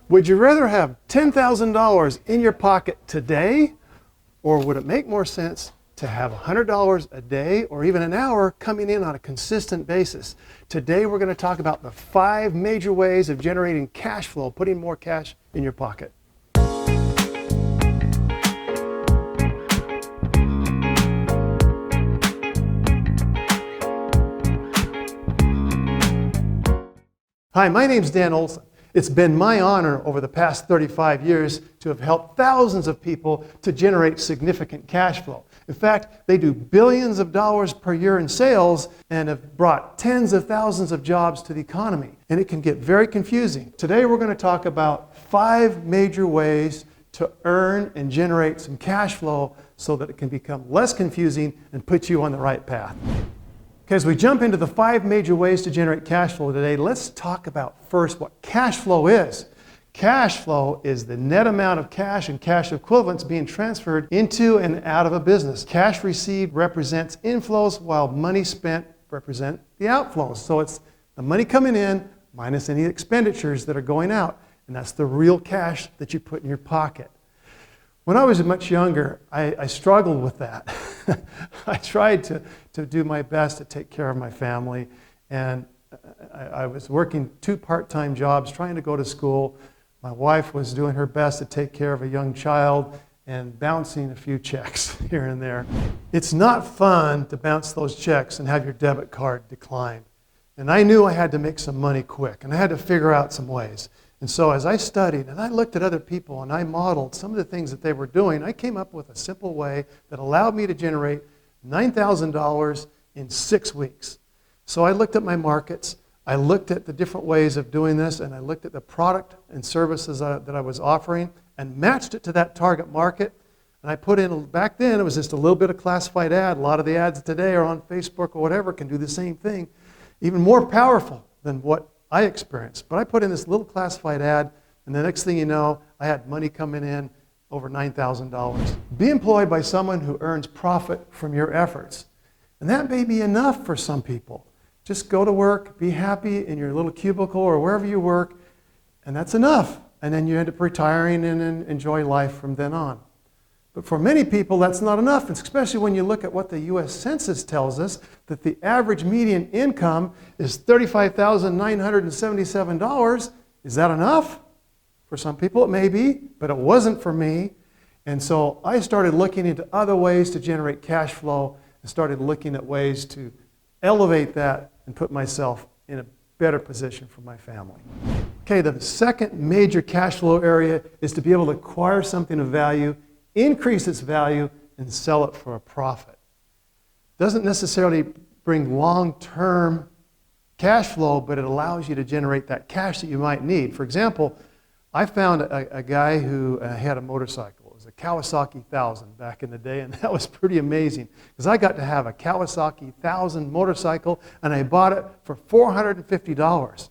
Would you rather have $10,000 in your pocket today, or would it make more sense to have $100 a day or even an hour coming in on a consistent basis? Today we're going to talk about the 5 major ways of generating cash flow, putting more cash in your pocket. Hi, my name's Dan Olsen. It's been my honor over the past 35 years to have helped thousands of people to generate significant cash flow. In fact, they do billions of dollars per year in sales and have brought tens of thousands of jobs to the economy. And it can get very confusing. Today we're going to talk about 5 major ways to earn and generate some cash flow so that it can become less confusing and put you on the right path. Okay, as we jump into the 5 major ways to generate cash flow today, let's talk about first what cash flow is. Cash flow is the net amount of cash and cash equivalents being transferred into and out of a business. Cash received represents inflows while money spent represent the outflows. So it's the money coming in minus any expenditures that are going out. And that's the real cash that you put in your pocket. When I was much younger, I struggled with that. I tried to do my best to take care of my family, and I was working 2 part-time jobs, trying to go to school. My wife was doing her best to take care of a young child and bouncing a few checks here and there. It's not fun to bounce those checks and have your debit card decline. And I knew I had to make some money quick, and I had to figure out some ways. And so as I studied and I looked at other people and I modeled some of the things that they were doing, I came up with a simple way that allowed me to generate $9,000 in 6 weeks. So I looked at my markets, I looked at the different ways of doing this, and I looked at the product and services that I was offering and matched it to that target market. And I put in, back then it was just a little bit of classified ad. A lot of the ads today are on Facebook or whatever, can do the same thing. Even more powerful than what I experienced. But I put in this little classified ad, and the next thing you know, I had money coming in over $9,000. Be employed by someone who earns profit from your efforts. And that may be enough for some people. Just go to work, be happy in your little cubicle or wherever you work, and that's enough. And then you end up retiring and enjoy life from then on. But for many people, that's not enough, especially when you look at what the U.S. Census tells us, that the average median income is $35,977. Is that enough? For some people it may be, but it wasn't for me. And so I started looking into other ways to generate cash flow and started looking at ways to elevate that and put myself in a better position for my family. Okay, the second major cash flow area is to be able to acquire something of value, increase its value, and sell it for a profit. Doesn't necessarily bring long-term cash flow, but it allows you to generate that cash that you might need. For example, I found a guy who had a motorcycle. It was a Kawasaki 1000 back in the day, and that was pretty amazing because I got to have a Kawasaki 1000 motorcycle, and I bought it for $450.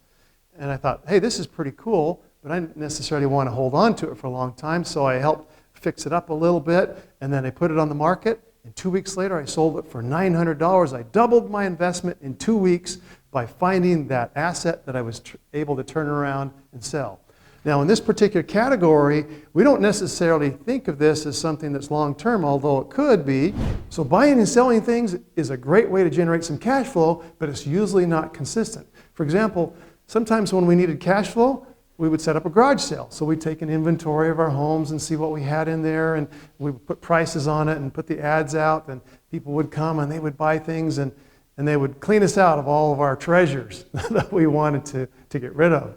And I thought, hey, this is pretty cool, but I didn't necessarily want to hold on to it for a long time, so I helped fix it up a little bit, and then I put it on the market, and 2 weeks later I sold it for $900. I doubled my investment in 2 weeks by finding that asset that I was able to turn around and sell. Now in this particular category, we don't necessarily think of this as something that's long-term, although it could be. So buying and selling things is a great way to generate some cash flow, but it's usually not consistent. For example, sometimes when we needed cash flow, we would set up a garage sale. So we'd take an inventory of our homes and see what we had in there, and we would put prices on it and put the ads out, and people would come and they would buy things, and they would clean us out of all of our treasures that we wanted to get rid of.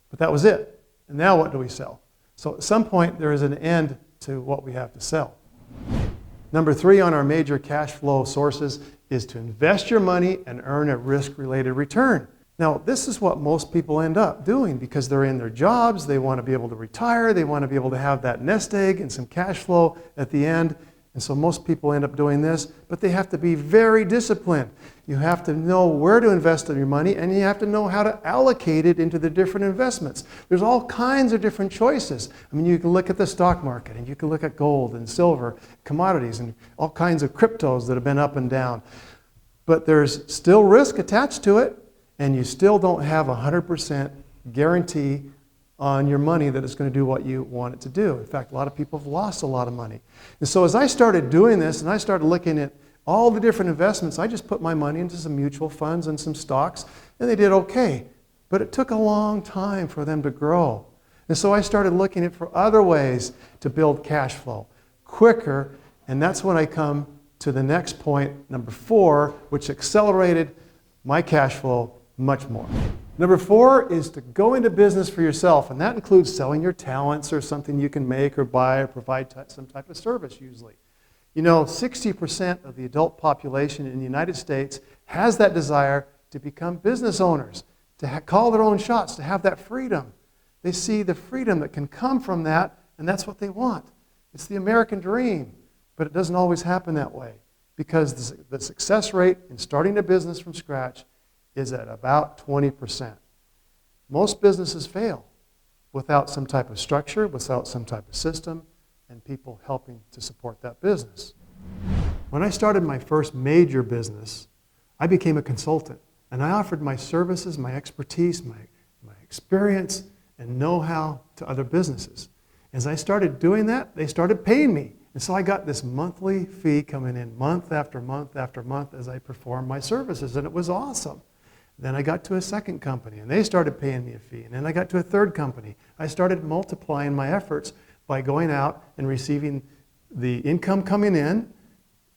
But that was it. And now what do we sell? So at some point there is an end to what we have to sell. Number 3 on our major cash flow sources is to invest your money and earn a risk-related return. Now, this is what most people end up doing because they're in their jobs, they want to be able to retire, they want to be able to have that nest egg and some cash flow at the end. And so most people end up doing this, but they have to be very disciplined. You have to know where to invest your money, and you have to know how to allocate it into the different investments. There's all kinds of different choices. I mean, you can look at the stock market, and you can look at gold and silver, commodities, and all kinds of cryptos that have been up and down. But there's still risk attached to it, and you still don't have 100% guarantee on your money that it's going to do what you want it to do. In fact, a lot of people have lost a lot of money. And so as I started doing this and I started looking at all the different investments, I just put my money into some mutual funds and some stocks, and they did okay. But it took a long time for them to grow. And so I started looking at for other ways to build cash flow quicker, and that's when I come to the next point, number 4, which accelerated my cash flow much more. Number 4 is to go into business for yourself, and that includes selling your talents or something you can make or buy or provide some type of service usually. You know, 60% of the adult population in the United States has that desire to become business owners, to call their own shots, to have that freedom. They see the freedom that can come from that, and that's what they want. It's the American dream, but it doesn't always happen that way because the success rate in starting a business from scratch is at about 20%. Most businesses fail without some type of structure, without some type of system, and people helping to support that business. When I started my first major business, I became a consultant, and I offered my services, my expertise, my experience, and know-how to other businesses. As I started doing that, they started paying me. And so I got this monthly fee coming in month after month after month as I performed my services, and it was awesome. Then I got to a second company, and they started paying me a fee. And then I got to a third company. I started multiplying my efforts by going out and receiving the income coming in,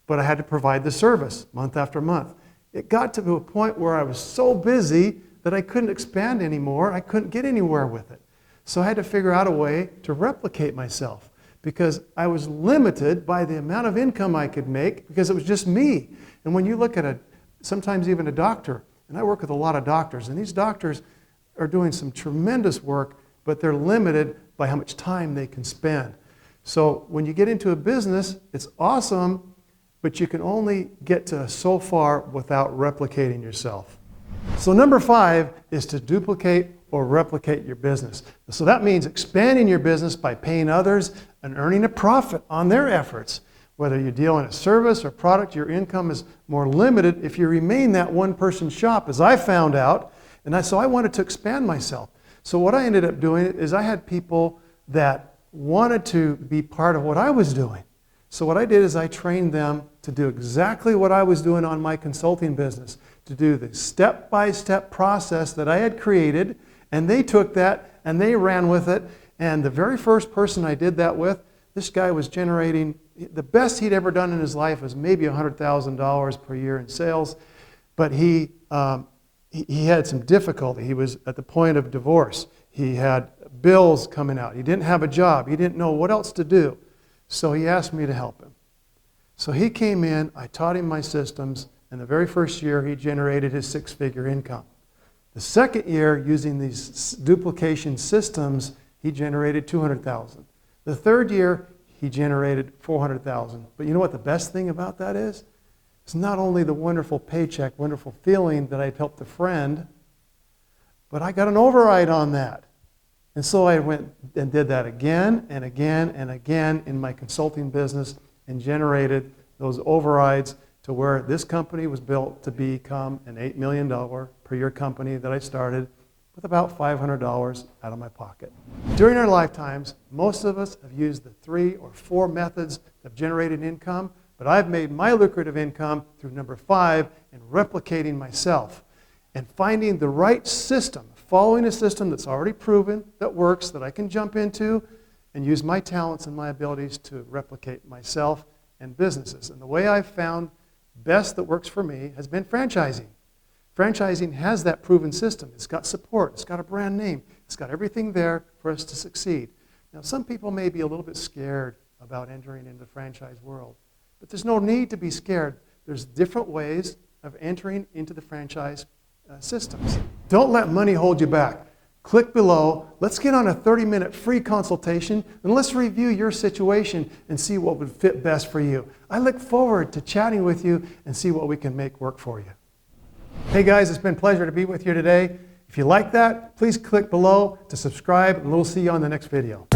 but I had to provide the service month after month. It got to a point where I was so busy that I couldn't expand anymore. I couldn't get anywhere with it. So I had to figure out a way to replicate myself because I was limited by the amount of income I could make because it was just me. And when you look at sometimes even a doctor, and I work with a lot of doctors, and these doctors are doing some tremendous work, but they're limited by how much time they can spend. So when you get into a business, it's awesome, but you can only get to so far without replicating yourself. So number 5 is to duplicate or replicate your business. So that means expanding your business by paying others and earning a profit on their efforts. Whether you deal in a service or product, your income is more limited if you remain that one-person shop, as I found out. And so I wanted to expand myself. So what I ended up doing is I had people that wanted to be part of what I was doing. So what I did is I trained them to do exactly what I was doing on my consulting business, to do the step-by-step process that I had created, and they took that and they ran with it. And the very first person I did that with, this guy was generating, the best he'd ever done in his life was maybe $100,000 per year in sales, but he had some difficulty. He was at the point of divorce. He had bills coming out. He didn't have a job. He didn't know what else to do. So he asked me to help him. So he came in, I taught him my systems, and the very first year he generated his 6-figure income. The second year, using these duplication systems, he generated $200,000. The third year, he generated $400,000. But you know what the best thing about that is? It's not only the wonderful paycheck, wonderful feeling that I'd helped a friend, but I got an override on that. And so I went and did that again and again and again in my consulting business and generated those overrides to where this company was built to become an $8 million per year company that I started with about $500 out of my pocket. During our lifetimes, most of us have used the 3 or 4 methods of generating income, but I've made my lucrative income through number 5 and replicating myself and finding the right system, following a system that's already proven, that works, that I can jump into and use my talents and my abilities to replicate myself and businesses. And the way I've found best that works for me has been franchising. Franchising has that proven system. It's got support. It's got a brand name. It's got everything there for us to succeed. Now, some people may be a little bit scared about entering into the franchise world, but there's no need to be scared. There's different ways of entering into the franchise systems. Don't let money hold you back. Click below. Let's get on a 30-minute free consultation, and let's review your situation and see what would fit best for you. I look forward to chatting with you and see what we can make work for you. Hey guys, it's been a pleasure to be with you today. If you like that, please click below to subscribe, and we'll see you on the next video.